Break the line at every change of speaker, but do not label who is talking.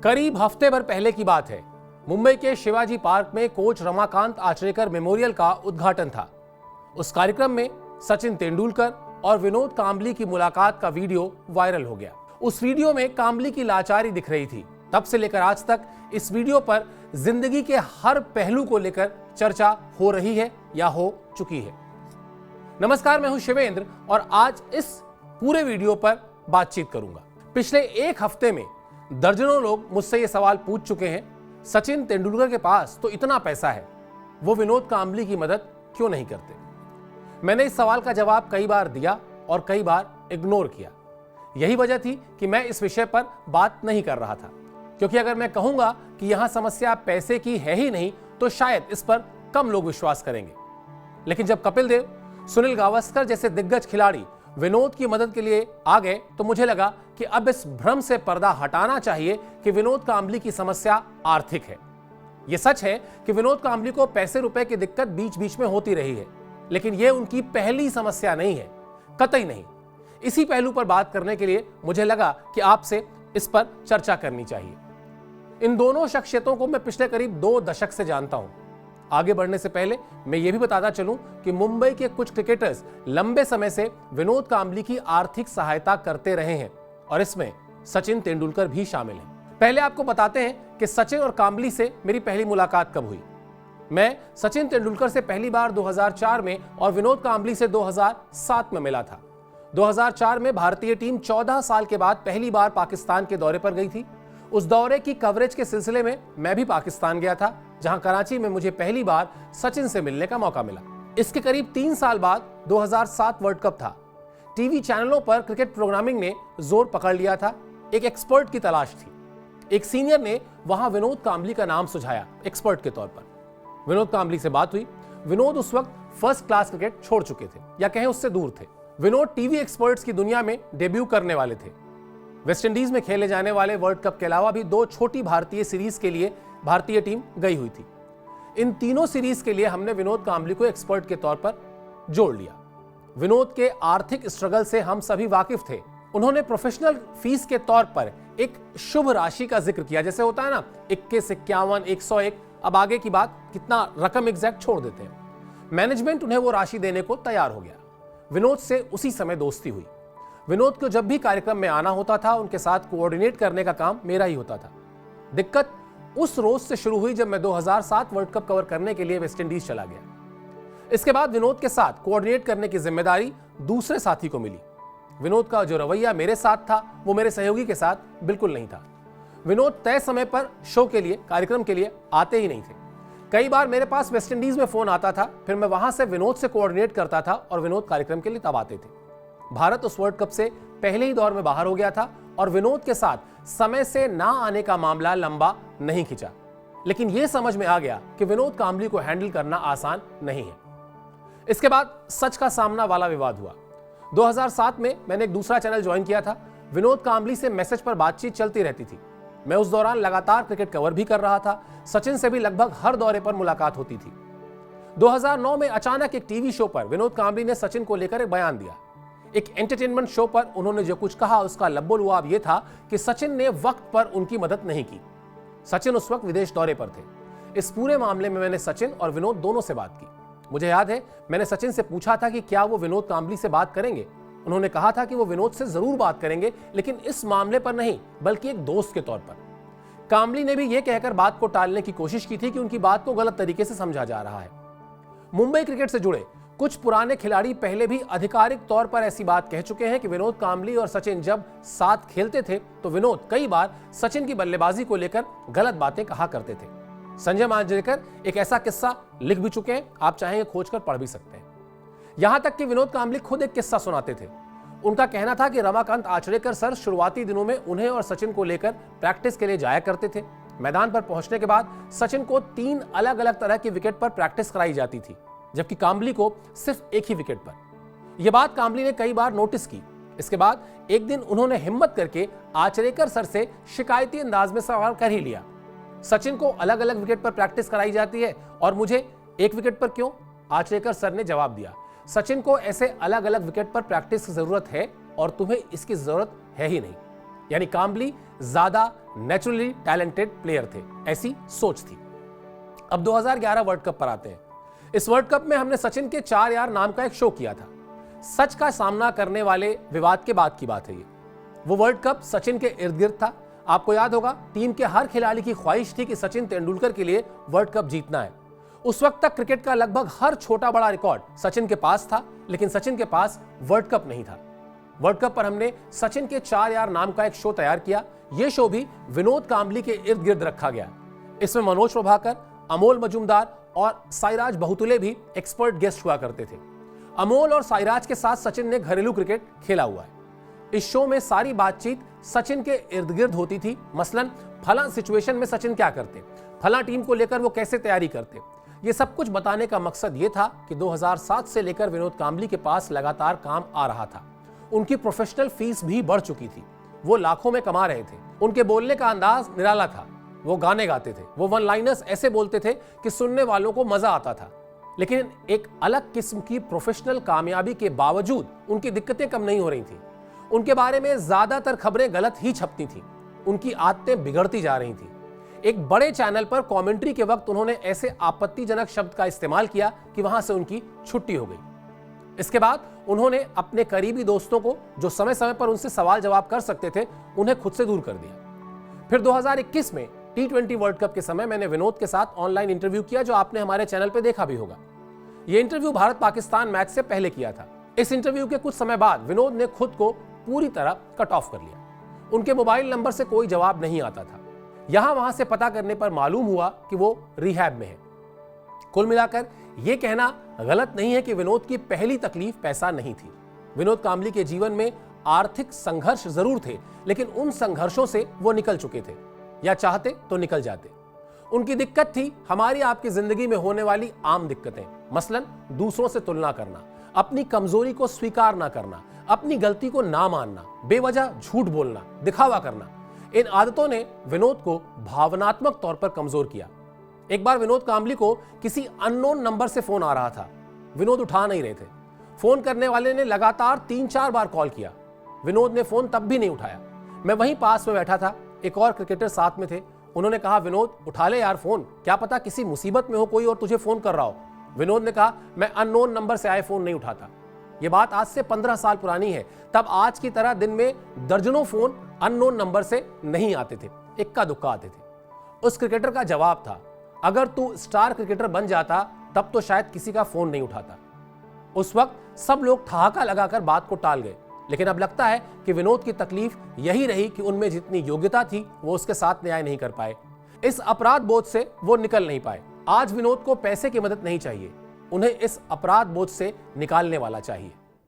करीब हफ्ते भर पहले की बात है। मुंबई के शिवाजी पार्क में कोच रमाकांत आचरेकर मेमोरियल का उद्घाटन था। उस कार्यक्रम में सचिन तेंदुलकर और विनोद कांबली की मुलाकात का वीडियो वायरल हो गया। उस वीडियो में कांबली की लाचारी दिख रही थी। तब से लेकर आज तक इस वीडियो पर जिंदगी के हर पहलू को लेकर चर्चा हो रही है या हो चुकी है। नमस्कार, मैं हूं शिवेंद्र और आज इस पूरे वीडियो पर बातचीत करूंगा। पिछले एक हफ्ते में दर्जनों लोग मुझसे ये सवाल पूछ चुके हैं, सचिन तेंदुलकर के पास तो इतना पैसा है, वो विनोद कांबली की मदद क्यों नहीं करते। मैंने इस सवाल का जवाब कई बार दिया और कई बार इग्नोर किया। यही वजह थी कि मैं इस विषय पर बात नहीं कर रहा था, क्योंकि अगर मैं कहूंगा कि यहां समस्या पैसे की है ही नहीं तो शायद इस पर कम लोग विश्वास करेंगे। लेकिन जब कपिल देव, सुनील गावस्कर जैसे दिग्गज खिलाड़ी विनोद की मदद के लिए आ गए तो मुझे लगा कि अब इस भ्रम से पर्दा हटाना चाहिए कि विनोद कांबली की समस्या आर्थिक है। यह सच है कि विनोद कांबली को पैसे रुपए की दिक्कत बीच बीच में होती रही है, लेकिन यह उनकी पहली समस्या नहीं है, कतई नहीं। इसी पहलू पर बात करने के लिए मुझे लगा कि आपसे इस पर चर्चा करनी चाहिए। इन दोनों शख्सियतों को मैं पिछले करीब 2 दशक से जानता हूं। आगे बढ़ने से पहले मैं यह भी बताता चलूं कि मुंबई के कुछ क्रिकेटर्स लंबे समय से विनोद कांबली की आर्थिक सहायता करते रहे हैं और इसमें सचिन तेंदुलकर भी शामिल हैं। पहले आपको बताते हैं कि सचिन और कांबली से मेरी पहली मुलाकात कब हुई। मैं सचिन तेंदुलकर से पहली बार 2004 में और विनोद कांबली से 2007 में मिला था। 2004 में भारतीय टीम 14 साल के बाद पहली बार पाकिस्तान के दौरे पर गई थी। उस दौरे की कवरेज के सिलसिले में मैं भी पाकिस्तान गया था, जहां कराची में मुझे पहली बार सचिन से मिलने का मौका मिला। इसके करीब 3 साल बाद 2007 वर्ल्ड कप था। टीवी चैनलों पर क्रिकेट प्रोग्रामिंग ने जोर पकड़ लिया था। एक एक्सपर्ट की तलाश थी। एक सीनियर ने वहां विनोद कांबली का नाम सुझाया एक्सपर्ट के तौर पर। विनोद कांबली से बात हुई। विनोद उस वक्त फर्स्ट क्लास क्रिकेट छोड़ चुके थे, या कहें उससे दूर थे। विनोद टीवी एक्सपर्ट्स की दुनिया में डेब्यू करने वाले थे। वेस्टइंडीज में खेले जाने वाले वर्ल्ड कप के अलावा भी 2 छोटी भारतीय सीरीज के लिए भारतीय टीम गई हुई थी। इन तीनों सीरीज के लिए हमने विनोद कांबली को एक्सपर्ट के तौर पर जोड़ लिया। विनोद के आर्थिक स्ट्रगल से हम सभी वाकिफ थे। उन्होंने प्रोफेशनल फीस के तौर पर एक शुभ राशि का जिक्र किया, जैसे होता है ना 21, 51, 101। अब आगे की बात कितना रकम एग्जैक्ट छोड़ देते हैं। मैनेजमेंट उन्हें वो राशि देने को तैयार हो गया। विनोद से उसी समय दोस्ती हुई। विनोद को जब भी कार्यक्रम में आना होता था, उनके साथ कोऑर्डिनेट करने का काम मेरा ही होता था। दिक्कत उस रोज से शुरू हुई जब मैं 2007 वर्ल्ड कप कवर करने के लिए वेस्टइंडीज चला गया। इसके बाद विनोद के साथ कोऑर्डिनेट करने की जिम्मेदारी दूसरे साथी को मिली। विनोद का जो रवैया मेरे साथ था वो मेरे सहयोगी के साथ बिल्कुल नहीं था। विनोद तय समय पर शो के लिए, कार्यक्रम के लिए आते ही नहीं थे। कई बार मेरे पास वेस्टइंडीज में फोन आता था, फिर मैं वहां से विनोद से कोऑर्डिनेट करता था और विनोद कार्यक्रम के लिए तब आते थे। भारत उस वर्ल्ड कप से पहले ही दौर में बाहर हो गया था और विनोद के साथ समय से ना आने का मामला लंबा नहीं खिंचा। लेकिन यह समझ में आ गया कि विनोद कांबली को हैंडल करना आसान नहीं है। इसके बाद सच का सामना वाला विवाद हुआ। 2007 में मैंने एक दूसरा चैनल ज्वाइन किया था। विनोद कांबली से मैसेज पर बातचीत चलती रहती थी। मैं उस दौरान लगातार क्रिकेट कवर भी कर रहा था। सचिन से भी लगभग हर दौरे पर मुलाकात होती थी। 2009 में अचानक एक टीवी शो पर विनोद कांबली ने सचिन को लेकर एक बयान दिया। एक एंटरटेनमेंट शो पर उन्होंने जो कुछ कहा उसका लब्बो-लुआब यह था कि सचिन ने वक्त पर उनकी मदद नहीं की। सचिन उस वक्त विदेश दौरे पर थे। इस पूरे मामले में मैंने सचिन और विनोद दोनों से बात की। मुझे याद है मैंने सचिन से पूछा था कि क्या वो विनोद कांबली से बात करेंगे। उन्होंने कहा था कि वो विनोद से जरूर बात करेंगे, लेकिन इस मामले पर नहीं, बल्कि एक दोस्त के तौर पर। कांबली ने भी यह कहकर बात को टालने की कोशिश की थी कि उनकी बात को गलत तरीके से समझा जा रहा है। मुंबई क्रिकेट से जुड़े कुछ पुराने खिलाड़ी पहले भी आधिकारिक तौर पर ऐसी बात कह चुके हैं कि विनोद कांबली और सचिन जब साथ खेलते थे तो विनोद कई बार सचिन की बल्लेबाजी को लेकर गलत बातें कहा करते थे। संजय मांजरेकर एक ऐसा किस्सा लिख भी चुके हैं, आप चाहेंगे खोजकर पढ़ भी सकते हैं। यहां तक कि विनोद कांबली खुद एक किस्सा सुनाते थे। उनका कहना था कि रमाकांत आचरेकर सर शुरुआती दिनों में उन्हें और सचिन को लेकर प्रैक्टिस के लिए जाया करते थे। मैदान पर पहुंचने के बाद सचिन को 3 अलग अलग तरह की विकेट पर प्रैक्टिस कराई जाती थी, जबकि कांबली को सिर्फ एक ही विकेट पर। यह बात कांबली ने कई बार नोटिस की। इसके बाद एक दिन उन्होंने हिम्मत करके आचरेकर सर से शिकायती अंदाज में सवाल कर ही लिया, सचिन को अलग अलग विकेट पर प्रैक्टिस कराई जाती है और मुझे एक विकेट पर क्यों? आचरेकर सर ने जवाब दिया, सचिन को ऐसे अलग अलग विकेट पर प्रैक्टिस की जरूरत है और तुम्हें इसकी जरूरत है ही नहीं। यानी कांबली ज्यादा नेचुरली टैलेंटेड प्लेयर थे, ऐसी सोच थी। अब 2011 वर्ल्ड कप पर आते हैं। इस वर्ल्ड कप में हमने सचिन के 4 यार नाम का एक शो किया था। सच का सामना करने वाले विवाद के बाद की बात है ये। वो वर्ल्ड कप सचिन के इर्द गिर्द था। आपको याद होगा, टीम के हर खिलाड़ी की ख्वाहिश थी कि सचिन तेंदुलकर के लिए वर्ल्ड कप जीतना है। उस वक्त तक क्रिकेट का लगभग हर छोटा बड़ा रिकॉर्ड सचिन के पास था, लेकिन सचिन के पास वर्ल्ड कप नहीं था। वर्ल्ड कप पर हमने सचिन के 4 यार नाम का एक शो तैयार किया। यह शो भी विनोद कांबली के इर्द गिर्द रखा गया। इसमें मनोज प्रभाकर, अमोल मजूमदार और साईराज बहुतुले भी एक्सपर्ट गेस्ट हुआ करते थे। अमोल और साईराज के साथ सचिन ने घरेलू क्रिकेट खेला हुआ है। इस शो में सारी बातचीत सचिन के इर्द गिर्द होती थी। मसलन फला सिचुएशन में सचिन क्या करते, फला टीम को लेकर वो कैसे तैयारी करते। ये सब कुछ बताने का मकसद ये था कि 2007 से लेकर विनोद कांबली के पास लगातार काम आ रहा था। उनकी प्रोफेशनल फीस भी बढ़ चुकी थी। वो लाखों में कमा रहे थे। उनके बोलने का अंदाज निराला था। वो गाने गाते थे। वो वन लाइनर्स ऐसे बोलते थे कि सुनने वालों को मजा आता था। लेकिन एक अलग किस्म की प्रोफेशनल कामयाबी के बावजूद उनकी दिक्कतें कम नहीं हो रही थी। उनके बारे में ज्यादातर खबरें गलत ही छपती थी। उनकी आदतें बिगड़ती जा रही थी। एक बड़े चैनल पर कमेंट्री के वक्त उन्होंने ऐसे आपत्तिजनक शब्द का इस्तेमाल किया कि वहां से उनकी छुट्टी हो गई। इसके बाद उन्होंने अपने करीबी दोस्तों को, जो समय समय पर उनसे सवाल जवाब कर सकते थे, उन्हें खुद से दूर कर दिया। फिर 2021 में T20 वर्ल्ड कप के समय मैंने विनोद के साथ ऑनलाइन इंटरव्यू किया, जो आपने हमारे चैनल पर देखा भी होगा। यह इंटरव्यू भारत पाकिस्तान मैच से पहले किया था। इस इंटरव्यू के कुछ समय बाद विनोद ने खुद को पूरी तरह कट ऑफ कर लिया। उनके मोबाइल नंबर से कोई जवाब नहीं आता था। यहां वहां से पता करने पर मालूम हुआ कि वो रिहैब में है। कुल मिलाकर यह कहना गलत नहीं है कि विनोद की पहली तकलीफ पैसा नहीं थी। विनोद कांबली के जीवन में आर्थिक संघर्ष जरूर थे, लेकिन उन संघर्षों से वो निकल चुके थे, या चाहते तो निकल जाते। उनकी दिक्कत थी हमारी आपकी जिंदगी में होने वाली आम दिक्कतें। मसलन दूसरों से तुलना करना, अपनी कमजोरी को स्वीकार ना करना, अपनी गलती को ना मानना, बेवजह झूठ बोलना, दिखावा करना। इन आदतों ने विनोद को भावनात्मक तौर पर कमजोर किया। एक बार विनोद कांबली को किसी अननोन नंबर से फोन आ रहा था। विनोद उठा नहीं रहे थे। फोन करने वाले ने लगातार 3-4 बार कॉल किया। विनोद ने फोन तब भी नहीं उठाया। मैं वहीं पास में बैठा था, एक और क्रिकेटर साथ में थे। उन्होंने कहा, विनोद उठा ले यार फोन, क्या पता किसी मुसीबत में हो कोई और तुझे फोन कर रहा हो। विनोद ने कहा, मैं अननोन नंबर से आए फोन नहीं उठाता। यह बात आज से 15 साल पुरानी है। तब आज की तरह दिन में दर्जनों फोन अननोन नंबर से नहीं आते थे, इक्का दुक्का आते थे। उस क्रिकेटर का जवाब था, अगर तू स्टार क्रिकेटर बन जाता तब तो शायद किसी का फोन नहीं उठाता। उस वक्त सब लोग ठहाका लगाकर बात को टाल गए, लेकिन अब लगता है कि विनोद की तकलीफ यही रही कि उनमें जितनी योग्यता थी वो उसके साथ न्याय नहीं कर पाए। इस अपराध बोझ से वो निकल नहीं पाए। आज विनोद को पैसे की मदद नहीं चाहिए, उन्हें इस अपराध बोझ से निकालने वाला चाहिए।